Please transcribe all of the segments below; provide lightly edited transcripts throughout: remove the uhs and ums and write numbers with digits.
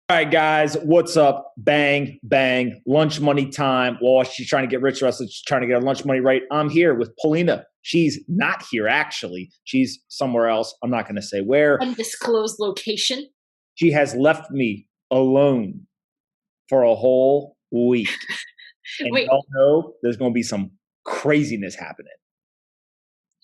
All right, guys, what's up? Bang, bang, lunch money time. Well, she's trying to get rich, Russell. She's trying to get her lunch money right. I'm here with Polina. She's not here, actually. She's somewhere else. I'm not going to say where. Undisclosed location. She has left me alone for a whole week. And Wait, y'all know there's going to be some craziness happening.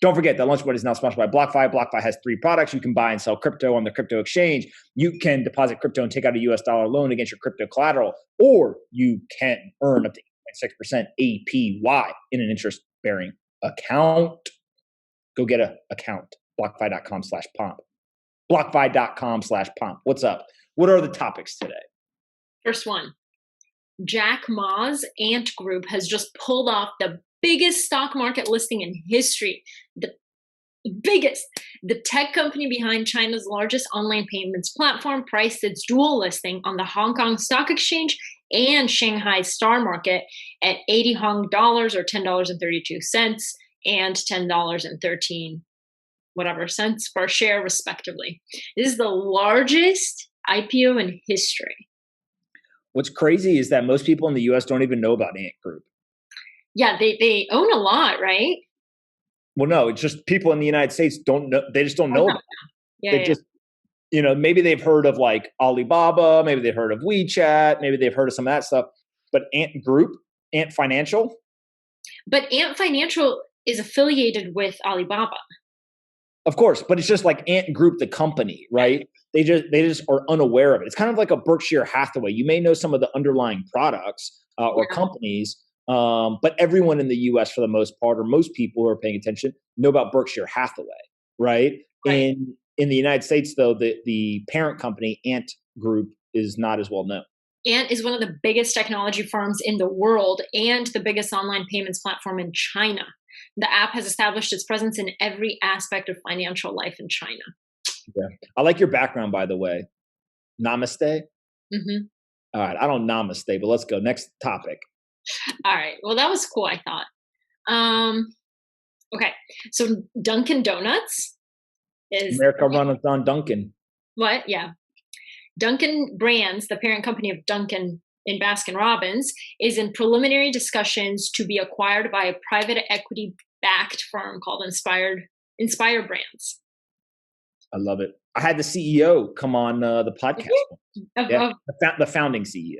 Don't forget that Lunch Money is now sponsored by BlockFi. BlockFi has 3 products. You can buy and sell crypto on the crypto exchange. You can deposit crypto and take out a US dollar loan against your crypto collateral, or you can earn up to 8.6% APY in an interest-bearing account. Go get an account. BlockFi.com/pomp. BlockFi.com/pomp. What's up? What are the topics today? first one. Jack Ma's Ant Group has just pulled off the biggest stock market listing in history. The biggest. The tech company behind China's largest online payments platform priced its dual listing on the Hong Kong Stock Exchange and Shanghai Star Market at 80 Hong dollars or $10.32 and $10.13 whatever cents per share respectively. This is the largest IPO in history. What's crazy is that most people in the US don't even know about Ant Group. Yeah, they own a lot, right? Well, no, it's just people in the United States don't know. They just don't know about it. Yeah, They yeah. just, maybe they've heard of like Alibaba, maybe they've heard of WeChat, maybe they've heard of some of that stuff. But Ant Group, Ant Financial, But Ant Financial is affiliated with Alibaba. of course, but it's just like Ant Group, the company, right? They just are unaware of it. It's kind of like a Berkshire Hathaway. You may know some of the underlying products or Yeah. companies, but everyone in the U.S. for the most part, or most people who are paying attention, know about Berkshire Hathaway, right? Right. In the United States, though, the parent company Ant Group is not as well known. Ant is one of the biggest technology firms in the world and the biggest online payments platform in China. The app has established its presence in every aspect of financial life in China. Yeah. I like your background, by the way. Namaste. Hmm. All right, I don't namaste, but let's go. Next topic. All right. Well, that was cool, I thought. Okay. So Dunkin' Donuts is America runs on Dunkin. what? Yeah. Dunkin' Brands, the parent company of Dunkin' in Baskin Robbins, is in preliminary discussions to be acquired by a private equity backed firm called Inspire Brands. I love it. I had the CEO come on the podcast. Of, Yeah, of, the founding CEO.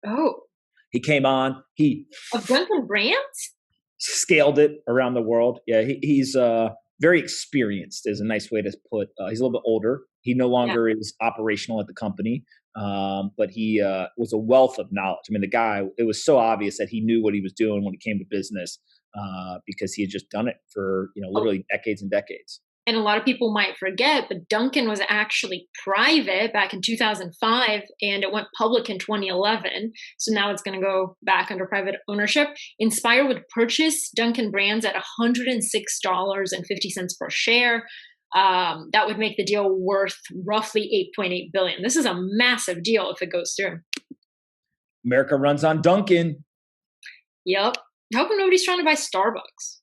oh, He came on. He of Dunkin' Brands? scaled it around the world. Yeah, he's very experienced. Is a nice way to put. He's a little bit older. He no Yeah. longer is operational at the company, but he was a wealth of knowledge. I mean, the guy. It was so obvious that he knew what he was doing when it came to business because he had just done it for literally decades and decades. And a lot of people might forget, but Dunkin' was actually private back in 2005 and it went public in 2011. So now it's going to go back under private ownership. Inspire would purchase Dunkin' Brands at $106.50 per share. That would make the deal worth roughly $8.8 billion. This is a massive deal if it goes through. America runs on Dunkin'. Yep. How come nobody's trying to buy Starbucks?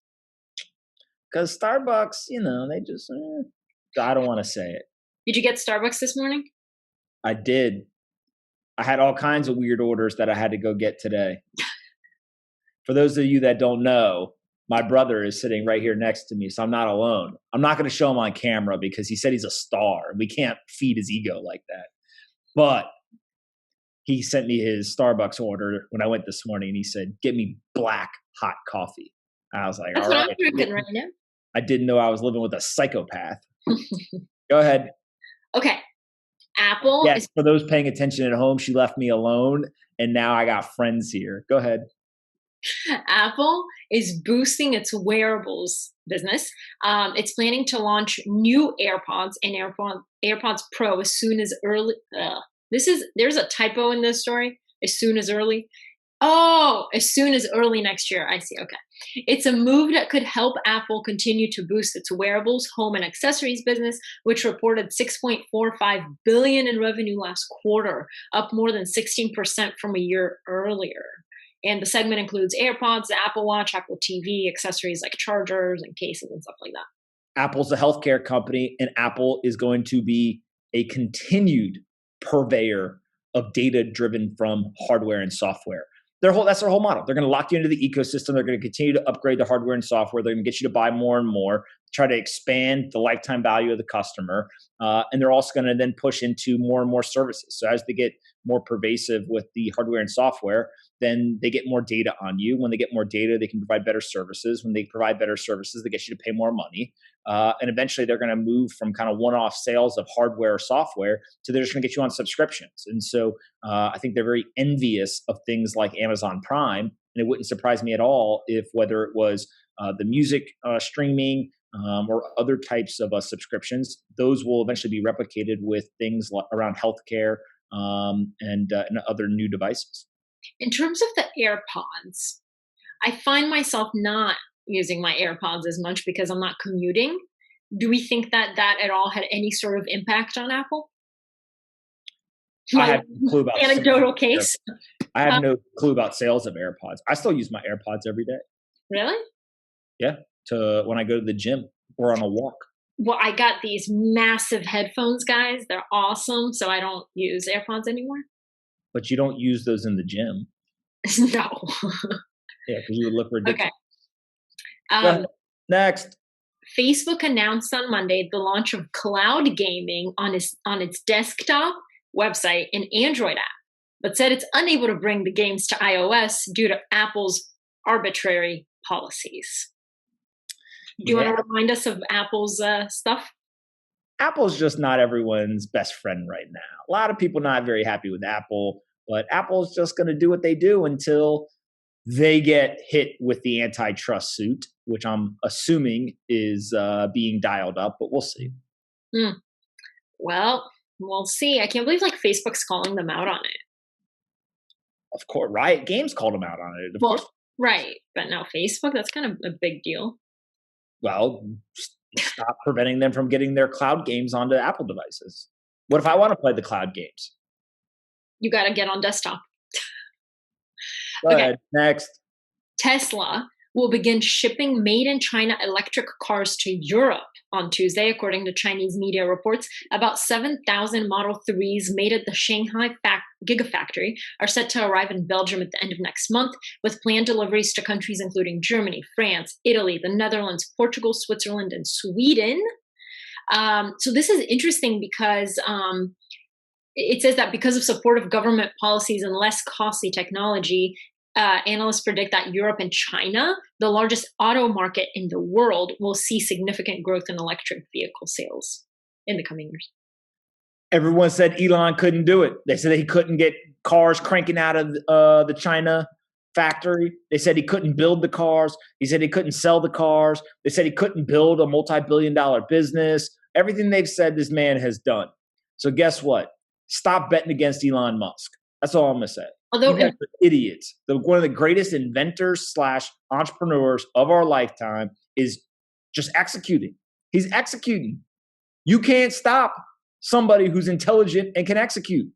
Because Starbucks, they just, I don't want to say it. Did you get Starbucks this morning? I did. I had all kinds of weird orders that I had to go get today. For those of you that don't know, my brother is sitting right here next to me, so I'm not alone. I'm not going to show him on camera because he said he's a star. We can't feed his ego like that. But he sent me his Starbucks order when I went this morning, and he said, "Get me black hot coffee." I was like, That's all what right. I'm drinking right now. I didn't know I was living with a psychopath. Go ahead. Okay. Apple Yes, is for those paying attention at home, she left me alone, and now I got friends here. Go ahead. Apple is boosting its wearables business. It's planning to launch new AirPods and AirPods Pro as soon as early. There's a typo in this story. As soon as early. Oh, as soon as early next year. I see. Okay. It's a move that could help Apple continue to boost its wearables, home, and accessories business, which reported $6.45 billion in revenue last quarter, up more than 16% from a year earlier. And the segment includes AirPods, the Apple Watch, Apple TV, accessories like chargers and cases and stuff like that. Apple's a healthcare company, and Apple is going to be a continued purveyor of data driven from hardware and software. That's their whole model. They're going to lock you into the ecosystem. They're going to continue to upgrade the hardware and software. They're going to get you to buy more and more, try to expand the lifetime value of the customer. And they're also going to then push into more and more services. So as they get more pervasive with the hardware and software, then they get more data on you. When they get more data, they can provide better services. When they provide better services, they get you to pay more money. And eventually they're going to move from kind of one-off sales of hardware or software to they're just going to get you on subscriptions. And so I think they're very envious of things like Amazon Prime. And it wouldn't surprise me at all if whether it was the music streaming or other types of subscriptions, those will eventually be replicated with things around healthcare and other new devices. In terms of the AirPods, I find myself not using my AirPods as much because I'm not commuting. Do we think that at all had any sort of impact on Apple? I have no clue about anecdotal case. I have no clue about sales of AirPods. I still use my AirPods every day. Really? Yeah, to when I go to the gym or on a walk. Well, I got these massive headphones, guys. They're awesome, so I don't use AirPods anymore. But you don't use those in the gym. No. Yeah, because you would look ridiculous. Okay. Next. Facebook announced on Monday the launch of cloud gaming on its desktop, website, and Android app, but said it's unable to bring the games to iOS due to Apple's arbitrary policies. Do you want to remind us of Apple's stuff? Apple's just not everyone's best friend right now. A lot of people not very happy with Apple, but Apple's just going to do what they do until they get hit with the antitrust suit, which I'm assuming is being dialed up, but we'll see. Well, we'll see. I can't believe Facebook's calling them out on it. Of course, Riot Games called them out on it. Of course. Right, but now Facebook, that's kind of a big deal. Well, stop preventing them from getting their cloud games onto Apple devices. What if I want to play the cloud games? You got to get on desktop. Go ahead. Next. Tesla will begin shipping made-in-China electric cars to Europe on Tuesday, according to Chinese media reports. About 7,000 Model 3s made at the Shanghai Gigafactory are set to arrive in Belgium at the end of next month, with planned deliveries to countries including Germany, France, Italy, the Netherlands, Portugal, Switzerland, and Sweden. So this is interesting because it says that because of supportive government policies and less costly technology, analysts predict that Europe and China, the largest auto market in the world, will see significant growth in electric vehicle sales in the coming years. Everyone said Elon couldn't do it. They said he couldn't get cars cranking out of the China factory. They said he couldn't build the cars. He said he couldn't sell the cars. They said he couldn't build a multi-billion-dollar business. Everything they've said this man has done. So guess what? Stop betting against Elon Musk. That's all I'm going to say. Although idiots, one of the greatest inventors / entrepreneurs of our lifetime is just executing. He's executing. You can't stop somebody who's intelligent and can execute.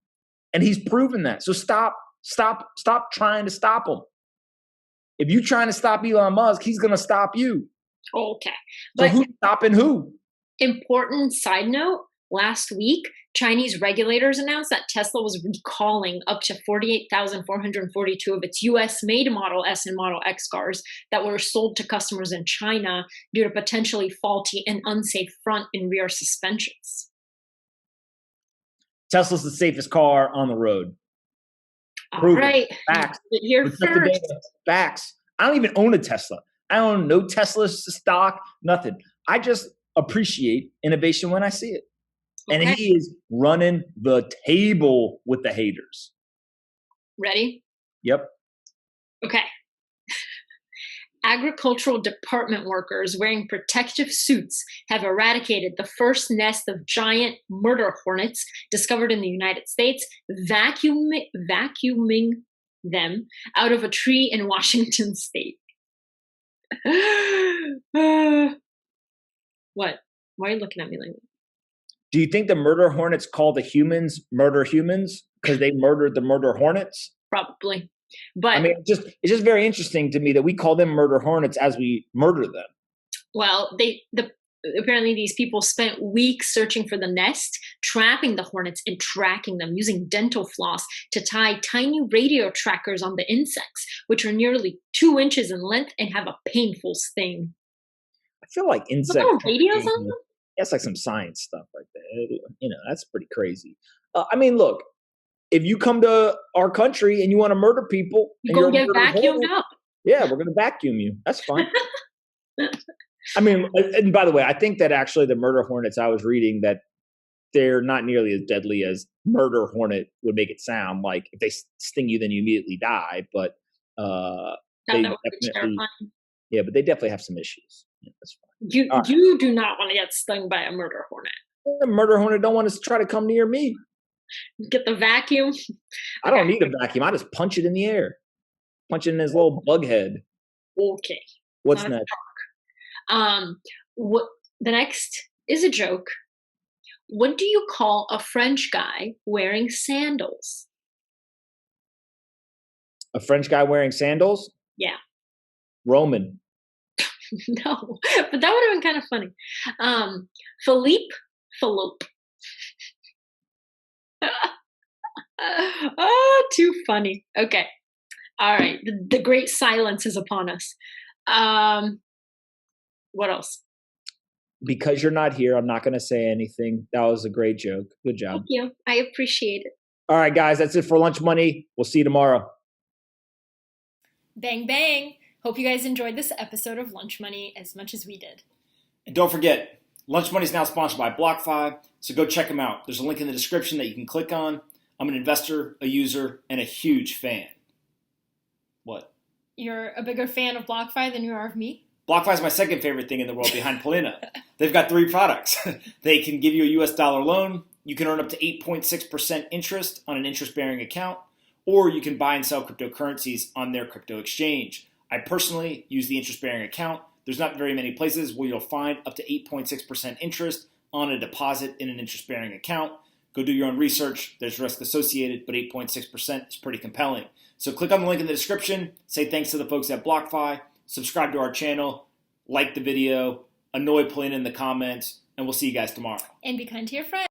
And he's proven that. So stop trying to stop him. If you're trying to stop Elon Musk, he's going to stop you. Okay. So who's stopping who? Important side note, last week, Chinese regulators announced that Tesla was recalling up to 48,442 of its US-made Model S and Model X cars that were sold to customers in China due to potentially faulty and unsafe front and rear suspensions. Tesla's the safest car on the road. All right. Facts. Here first. Facts. I don't even own a Tesla. I own no Tesla stock, nothing. I just appreciate innovation when I see it. Okay. And he is running the table with the haters. Ready? Yep. Okay. Agricultural department workers wearing protective suits have eradicated the first nest of giant murder hornets discovered in the United States, vacuuming them out of a tree in Washington state. What? Why are you looking at me like that? Do you think the murder hornets call the humans murder humans because they murdered the murder hornets? Probably. But I mean, it's just very interesting to me that we call them murder hornets as we murder them. Well, the apparently these people spent weeks searching for the nest, trapping the hornets and tracking them using dental floss to tie tiny radio trackers on the insects, which are nearly 2 inches in length and have a painful sting. I feel like What insect little radios on tracking, them? that's like some science stuff right there. That's pretty crazy. I mean, look, if you come to our country and you want to murder people You and you're gonna a get murder vacuumed hornet, up. yeah, we're going to vacuum you. That's fine. I mean, and by the way, I think that actually the murder hornets I was reading, that they're not nearly as deadly as murder hornet would make it sound. Like if they sting you, then you immediately die. But they That would be definitely, terrifying. yeah, but they definitely have some issues. Yeah, that's fine. You All right. you do not want to get stung by a murder hornet. The murder hornet don't want to try to come near me. Get the vacuum. I don't need a vacuum. I just punch it in the air. Punch it in his little bug head. Okay. What's Not a next? What the next is a joke. What do you call a French guy wearing sandals? A French guy wearing sandals? Yeah. Roman. No, but that would have been kind of funny. Philippe Philippe. Oh, too funny. Okay. All right. The great silence is upon us. What else? Because you're not here, I'm not going to say anything. That was a great joke. Good job. Thank you. I appreciate it. All right, guys, that's it for Lunch Money. We'll see you tomorrow. Bang, bang. Hope you guys enjoyed this episode of Lunch Money as much as we did. And don't forget, Lunch Money is now sponsored by BlockFi, so go check them out. There's a link in the description that you can click on. I'm an investor, a user, and a huge fan. What? You're a bigger fan of BlockFi than you are of me? BlockFi is my second favorite thing in the world behind Polina. They've got 3 products. They can give you a US dollar loan. You can earn up to 8.6% interest on an interest-bearing account, or you can buy and sell cryptocurrencies on their crypto exchange. I personally use the interest-bearing account. There's not very many places where you'll find up to 8.6% interest on a deposit in an interest-bearing account. Go do your own research. There's risk associated, but 8.6% is pretty compelling. So click on the link in the description. Say thanks to the folks at BlockFi. Subscribe to our channel. Like the video. Annoy Polina in the comments. And we'll see you guys tomorrow. And be kind to your friends.